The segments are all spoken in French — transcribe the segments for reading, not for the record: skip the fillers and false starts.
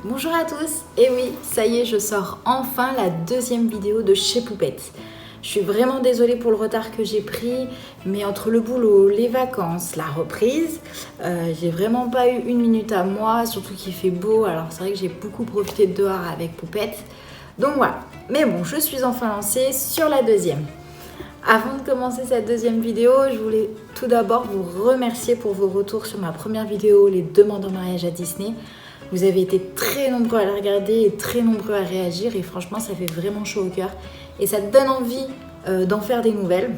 Bonjour à tous, et oui, ça y est, je sors enfin la deuxième vidéo de chez Poupette. Je suis vraiment désolée pour le retard que j'ai pris, mais entre le boulot, les vacances, la reprise, j'ai vraiment pas eu une minute à moi, surtout qu'il fait beau, alors c'est vrai que j'ai beaucoup profité de dehors avec Poupette. Donc voilà, mais bon, je suis enfin lancée sur la deuxième. Avant de commencer cette deuxième vidéo, je voulais tout d'abord vous remercier pour vos retours sur ma première vidéo, les demandes en mariage à Disney. Vous avez été très nombreux à la regarder et très nombreux à réagir et franchement ça fait vraiment chaud au cœur et ça donne envie d'en faire des nouvelles,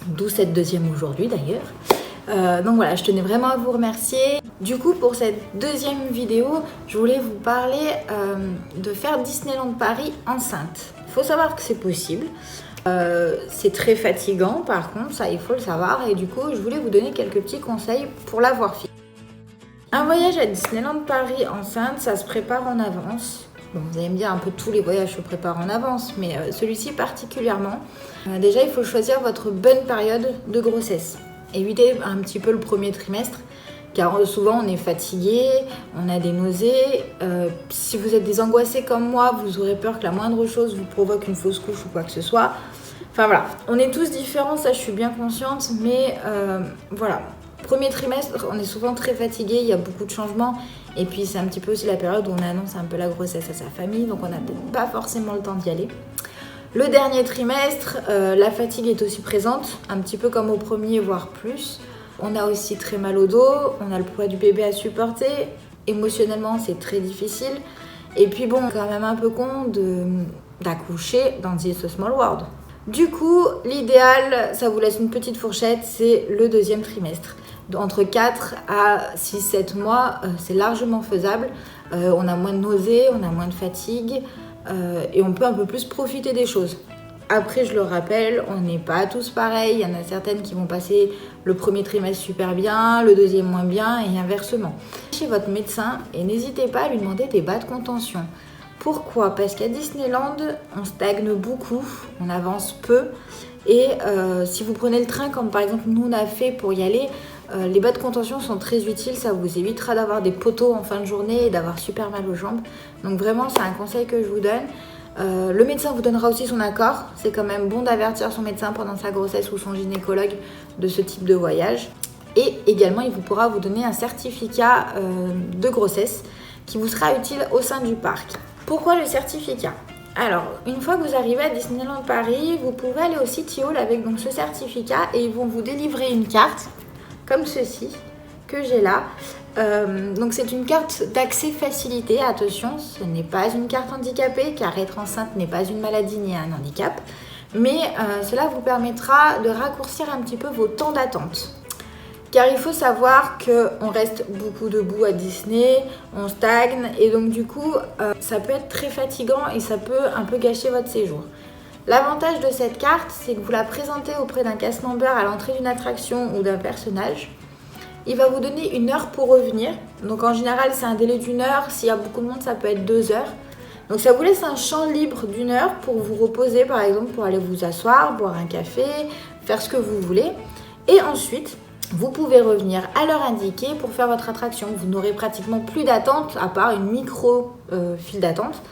d'où cette deuxième aujourd'hui d'ailleurs. Donc voilà, je tenais vraiment à vous remercier. Du coup, pour cette deuxième vidéo, je voulais vous parler de faire Disneyland Paris enceinte. Il faut savoir que c'est possible. C'est très fatigant par contre, ça il faut le savoir, et du coup je voulais vous donner quelques petits conseils pour l'avoir fait. Un voyage à Disneyland Paris enceinte, ça se prépare en avance. Bon, vous allez me dire, un peu tous les voyages se préparent en avance, mais celui-ci particulièrement. Déjà, il faut choisir votre bonne période de grossesse. Évitez un petit peu le premier trimestre, car souvent on est fatigué, on a des nausées. Si vous êtes des angoissés comme moi, vous aurez peur que la moindre chose vous provoque une fausse couche ou quoi que ce soit. Enfin voilà, on est tous différents, ça je suis bien consciente, mais voilà. Premier trimestre, on est souvent très fatigué, il y a beaucoup de changements. Et puis c'est un petit peu aussi la période où on annonce un peu la grossesse à sa famille, donc on n'a peut-être pas forcément le temps d'y aller. Le dernier trimestre, la fatigue est aussi présente, un petit peu comme au premier, voire plus. On a aussi très mal au dos, on a le poids du bébé à supporter. Émotionnellement, c'est très difficile. Et puis bon, quand même un peu con d'accoucher dans It's a Small World. Du coup, l'idéal, ça vous laisse une petite fourchette, c'est le deuxième trimestre. Entre 4 à 6-7 mois, c'est largement faisable. On a moins de nausées, on a moins de fatigue et on peut un peu plus profiter des choses. Après, je le rappelle, on n'est pas tous pareils. Il y en a certaines qui vont passer le premier trimestre super bien, le deuxième moins bien et inversement. Chez votre médecin et n'hésitez pas à lui demander des bas de contention. Pourquoi ? Parce qu'à Disneyland, on stagne beaucoup, on avance peu. Et si vous prenez le train, comme par exemple nous on a fait pour y aller, les bas de contention sont très utiles, ça vous évitera d'avoir des poteaux en fin de journée et d'avoir super mal aux jambes. Donc vraiment, c'est un conseil que je vous donne. Le médecin vous donnera aussi son accord. C'est quand même bon d'avertir son médecin pendant sa grossesse ou son gynécologue de ce type de voyage. Et également, il pourra vous donner un certificat de grossesse qui vous sera utile au sein du parc. Pourquoi le certificat ? Alors, une fois que vous arrivez à Disneyland Paris, vous pouvez aller au City Hall avec donc ce certificat et ils vont vous délivrer une carte comme ceci que j'ai là. Donc c'est une carte d'accès facilité. Attention, ce n'est pas une carte handicapée car être enceinte n'est pas une maladie ni un handicap. Mais cela vous permettra de raccourcir un petit peu vos temps d'attente. Car il faut savoir qu'on reste beaucoup debout à Disney, on stagne et donc du coup ça peut être très fatigant et ça peut un peu gâcher votre séjour. L'avantage de cette carte, c'est que vous la présentez auprès d'un cast member à l'entrée d'une attraction ou d'un personnage. Il va vous donner 1 heure pour revenir. Donc en général, c'est un délai d'1 heure. S'il y a beaucoup de monde, ça peut être 2 heures. Donc ça vous laisse un champ libre d'1 heure pour vous reposer, par exemple, pour aller vous asseoir, boire un café, faire ce que vous voulez. Et ensuite, vous pouvez revenir à l'heure indiquée pour faire votre attraction. Vous n'aurez pratiquement plus d'attente, à part une micro file d'attente,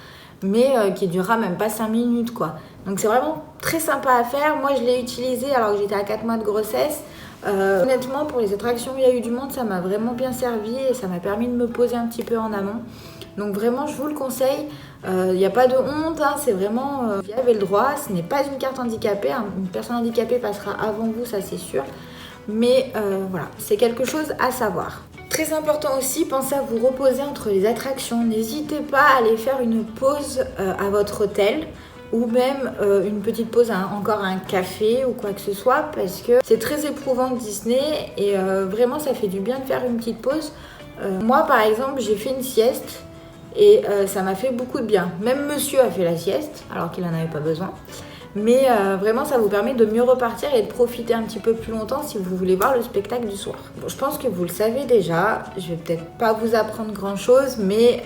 mais qui durera même pas 5 minutes quoi. Donc c'est vraiment très sympa à faire. Moi je l'ai utilisé alors que j'étais à 4 mois de grossesse. Honnêtement, pour les attractions où il y a eu du monde, ça m'a vraiment bien servi et ça m'a permis de me poser un petit peu en amont. Donc vraiment, je vous le conseille. Il n'y a pas de honte, hein, c'est vraiment, vous avez le droit. Ce n'est pas une carte handicapée. Hein. Une personne handicapée passera avant vous, ça c'est sûr. Mais voilà, c'est quelque chose à savoir. Très important aussi, pensez à vous reposer entre les attractions. N'hésitez pas à aller faire une pause à votre hôtel ou même une petite pause encore à un café ou quoi que ce soit parce que c'est très éprouvant Disney et vraiment ça fait du bien de faire une petite pause. Moi par exemple, j'ai fait une sieste et ça m'a fait beaucoup de bien. Même monsieur a fait la sieste alors qu'il n'en avait pas besoin. Mais vraiment, ça vous permet de mieux repartir et de profiter un petit peu plus longtemps si vous voulez voir le spectacle du soir. Bon, je pense que vous le savez déjà, je vais peut-être pas vous apprendre grand-chose, mais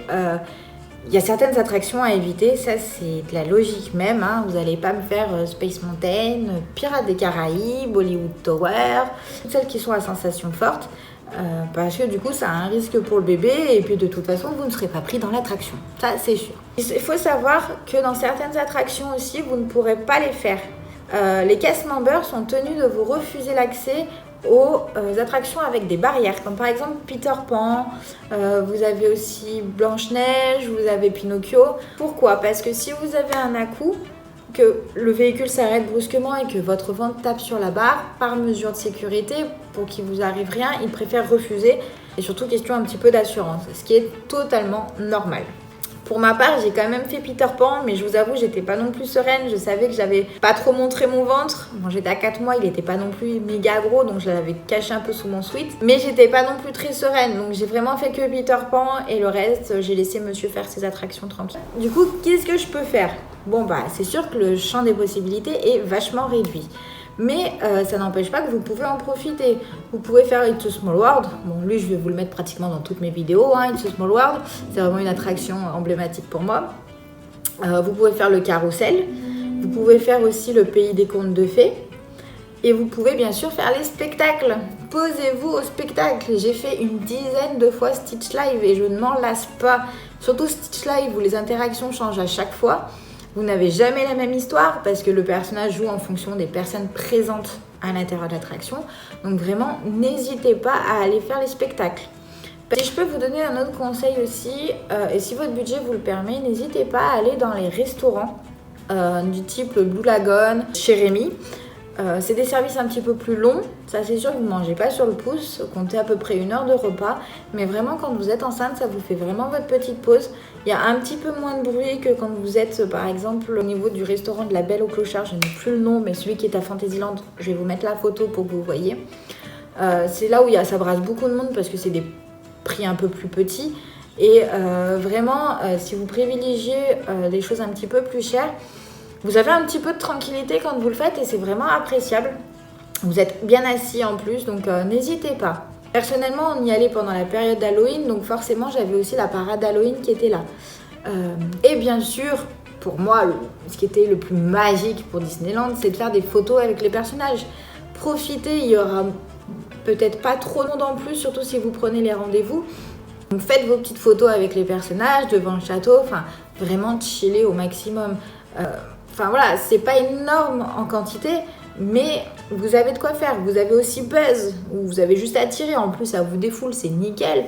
il y a certaines attractions à éviter, ça c'est de la logique même. Hein. Vous n'allez pas me faire Space Mountain, Pirates des Caraïbes, Hollywood Tower, toutes celles qui sont à sensations fortes. Parce que du coup ça a un risque pour le bébé et puis de toute façon vous ne serez pas pris dans l'attraction, ça c'est sûr. Il faut savoir que dans certaines attractions aussi vous ne pourrez pas les faire. Les cast members sont tenus de vous refuser l'accès aux attractions avec des barrières, comme par exemple Peter Pan, vous avez aussi Blanche-Neige, vous avez Pinocchio. Pourquoi? Parce que si vous avez un à-coup, que le véhicule s'arrête brusquement et que votre ventre tape sur la barre, par mesure de sécurité, pour qu'il vous arrive rien, ils préfèrent refuser, et surtout question un petit peu d'assurance, ce qui est totalement normal. Pour ma part, j'ai quand même fait Peter Pan, mais je vous avoue, j'étais pas non plus sereine. Je savais que j'avais pas trop montré mon ventre. Bon, j'étais à 4 mois, il était pas non plus méga gros, donc je l'avais caché un peu sous mon sweat. Mais j'étais pas non plus très sereine, donc j'ai vraiment fait que Peter Pan et le reste, j'ai laissé monsieur faire ses attractions tranquilles. Du coup, qu'est-ce que je peux faire? Bon, bah, c'est sûr que le champ des possibilités est vachement réduit. Mais ça n'empêche pas que vous pouvez en profiter. Vous pouvez faire It's a Small World. Bon, lui, je vais vous le mettre pratiquement dans toutes mes vidéos. It's a Small World, c'est vraiment une attraction emblématique pour moi. Vous pouvez faire le carrousel. Vous pouvez faire aussi le pays des contes de fées. Et vous pouvez bien sûr faire les spectacles. Posez-vous au spectacle. J'ai fait une dizaine de fois Stitch Live et je ne m'en lasse pas. Surtout Stitch Live où les interactions changent à chaque fois. Vous n'avez jamais la même histoire parce que le personnage joue en fonction des personnes présentes à l'intérieur de l'attraction. Donc vraiment, n'hésitez pas à aller faire les spectacles. Si je peux vous donner un autre conseil aussi, et si votre budget vous le permet, n'hésitez pas à aller dans les restaurants du type le Blue Lagoon, chez Rémi. C'est des services un petit peu plus longs, ça c'est sûr que vous ne mangez pas sur le pouce, comptez à peu près 1 heure de repas, mais vraiment quand vous êtes enceinte, ça vous fait vraiment votre petite pause. Il y a un petit peu moins de bruit que quand vous êtes par exemple au niveau du restaurant de la Belle au Clochard, je n'ai plus le nom, mais celui qui est à Fantasyland, je vais vous mettre la photo pour que vous voyez. C'est là où ça brasse beaucoup de monde parce que c'est des prix un peu plus petits. Et vraiment, si vous privilégiez des choses un petit peu plus chères, vous avez un petit peu de tranquillité quand vous le faites et c'est vraiment appréciable. Vous êtes bien assis en plus, donc n'hésitez pas. Personnellement, on y allait pendant la période d'Halloween, donc forcément, j'avais aussi la parade Halloween qui était là. Et bien sûr, pour moi, ce qui était le plus magique pour Disneyland, c'est de faire des photos avec les personnages. Profitez, il y aura peut-être pas trop de monde en plus, surtout si vous prenez les rendez-vous. Donc faites vos petites photos avec les personnages devant le château, enfin vraiment chillez au maximum. Enfin voilà, c'est pas énorme en quantité, mais vous avez de quoi faire. Vous avez aussi Buzz, où vous avez juste à tirer. En plus, ça vous défoule, c'est nickel.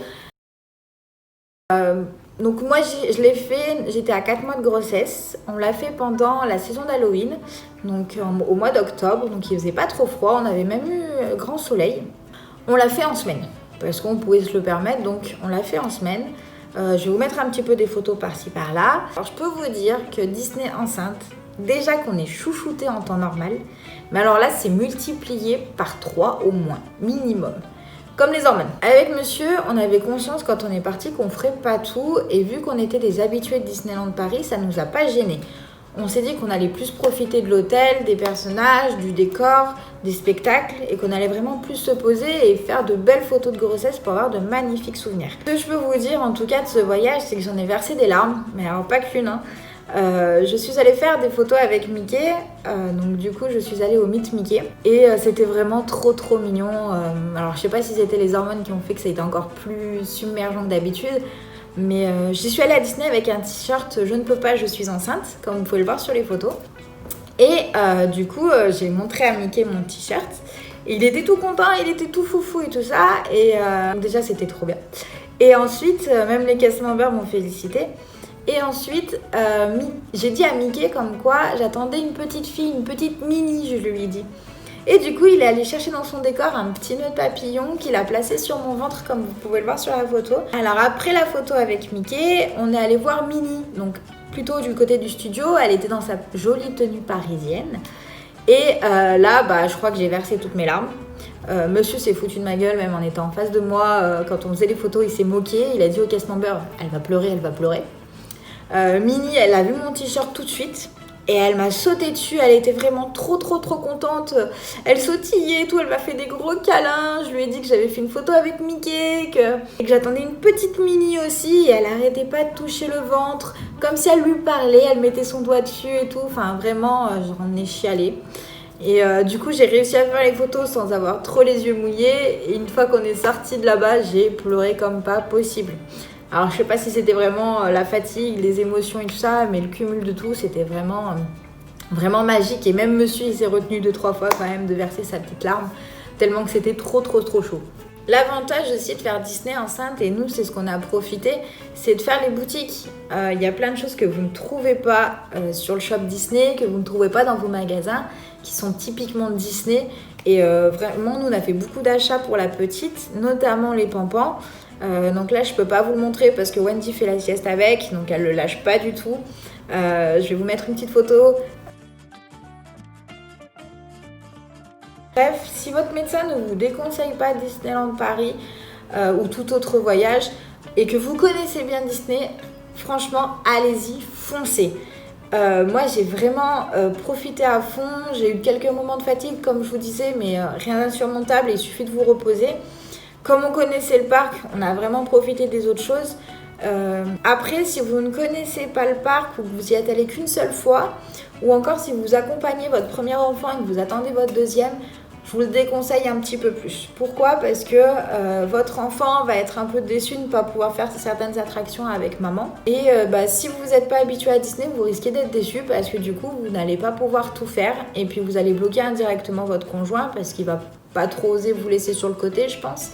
Donc moi, je l'ai fait, j'étais à 4 mois de grossesse. On l'a fait pendant la saison d'Halloween, donc au mois d'octobre. Donc il faisait pas trop froid, on avait même eu grand soleil. On l'a fait en semaine, parce qu'on pouvait se le permettre, donc on l'a fait en semaine. Je vais vous mettre un petit peu des photos par-ci par-là. Alors je peux vous dire que Disney enceinte, déjà qu'on est chouchouté en temps normal, mais alors là c'est multiplié par 3 au moins, minimum. Comme les hormones. Avec monsieur, on avait conscience quand on est parti qu'on ferait pas tout, et vu qu'on était des habitués de Disneyland Paris, ça nous a pas gênés. On s'est dit qu'on allait plus profiter de l'hôtel, des personnages, du décor, des spectacles, et qu'on allait vraiment plus se poser et faire de belles photos de grossesse pour avoir de magnifiques souvenirs. Ce que je peux vous dire en tout cas de ce voyage, c'est que j'en ai versé des larmes, mais alors pas qu'une, hein. Je suis allée faire des photos avec Mickey, donc du coup je suis allée au Meet Mickey et c'était vraiment trop mignon. Alors je sais pas si c'était les hormones qui ont fait que ça a été encore plus submergent que d'habitude, mais j'y suis allée à Disney avec un t-shirt je ne peux pas, je suis enceinte, comme vous pouvez le voir sur les photos. Et du coup j'ai montré à Mickey mon t-shirt et il était tout content, il était tout foufou et tout ça, et déjà c'était trop bien. Et ensuite même les cast members m'ont félicité. Et ensuite, j'ai dit à Mickey comme quoi j'attendais une petite fille, une petite Minnie, je lui ai dit. Et du coup, il est allé chercher dans son décor un petit nœud de papillon qu'il a placé sur mon ventre, comme vous pouvez le voir sur la photo. Alors après la photo avec Mickey, on est allé voir Minnie, donc plutôt du côté du studio. Elle était dans sa jolie tenue parisienne. Et là, je crois que j'ai versé toutes mes larmes. Monsieur s'est foutu de ma gueule, même en étant en face de moi. Quand on faisait les photos, il s'est moqué. Il a dit au cast member, elle va pleurer, elle va pleurer. Minnie, elle a vu mon t-shirt tout de suite et elle m'a sauté dessus. Elle était vraiment trop contente. Elle sautillait et tout, elle m'a fait des gros câlins. Je lui ai dit que j'avais fait une photo avec Mickey, et que j'attendais une petite Minnie aussi, et elle arrêtait pas de toucher le ventre comme si elle lui parlait. Elle mettait son doigt dessus et tout. Enfin vraiment, j'en ai chialé. Et du coup, j'ai réussi à faire les photos sans avoir trop les yeux mouillés. Et une fois qu'on est sorti de là-bas, j'ai pleuré comme pas possible. Alors, je sais pas si c'était vraiment la fatigue, les émotions et tout ça, mais le cumul de tout, c'était vraiment magique. Et même monsieur, il s'est retenu 2-3 fois quand même de verser sa petite larme, tellement que c'était trop chaud. L'avantage aussi de faire Disney enceinte, et nous c'est ce qu'on a profité, c'est de faire les boutiques. Il y a plein de choses que vous ne trouvez pas sur le shop Disney, que vous ne trouvez pas dans vos magasins, qui sont typiquement Disney. Et vraiment, nous on a fait beaucoup d'achats pour la petite, notamment les pampans. Donc là je peux pas vous le montrer parce que Wendy fait la sieste avec, donc elle le lâche pas du tout. Je vais vous mettre une petite photo. Bref, si votre médecin ne vous déconseille pas Disneyland Paris ou tout autre voyage et que vous connaissez bien Disney, franchement, allez-y, foncez. Moi, j'ai vraiment profité à fond. J'ai eu quelques moments de fatigue, comme je vous disais, mais rien d'insurmontable. Il suffit de vous reposer. Comme on connaissait le parc, on a vraiment profité des autres choses. Après, si vous ne connaissez pas le parc ou que vous y êtes allé qu'une seule fois, ou encore si vous accompagnez votre premier enfant et que vous attendez votre deuxième, je vous le déconseille un petit peu plus. Pourquoi ? Parce que votre enfant va être un peu déçu de ne pas pouvoir faire certaines attractions avec maman. Et si vous n'êtes pas habitué à Disney, vous risquez d'être déçu parce que du coup, vous n'allez pas pouvoir tout faire. Et puis, vous allez bloquer indirectement votre conjoint parce qu'il ne va pas trop oser vous laisser sur le côté, je pense.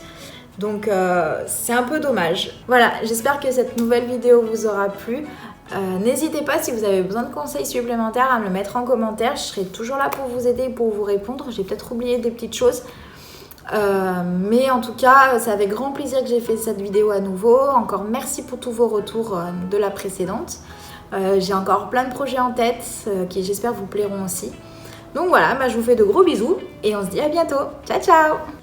Donc, c'est un peu dommage. Voilà, j'espère que cette nouvelle vidéo vous aura plu. N'hésitez pas, si vous avez besoin de conseils supplémentaires, à me le mettre en commentaire. Je serai toujours là pour vous aider et pour vous répondre. J'ai peut-être oublié des petites choses. Mais en tout cas, c'est avec grand plaisir que j'ai fait cette vidéo à nouveau. Encore merci pour tous vos retours de la précédente. J'ai encore plein de projets en tête qui j'espère vous plairont aussi. Donc voilà, je vous fais de gros bisous et on se dit à bientôt. Ciao, ciao!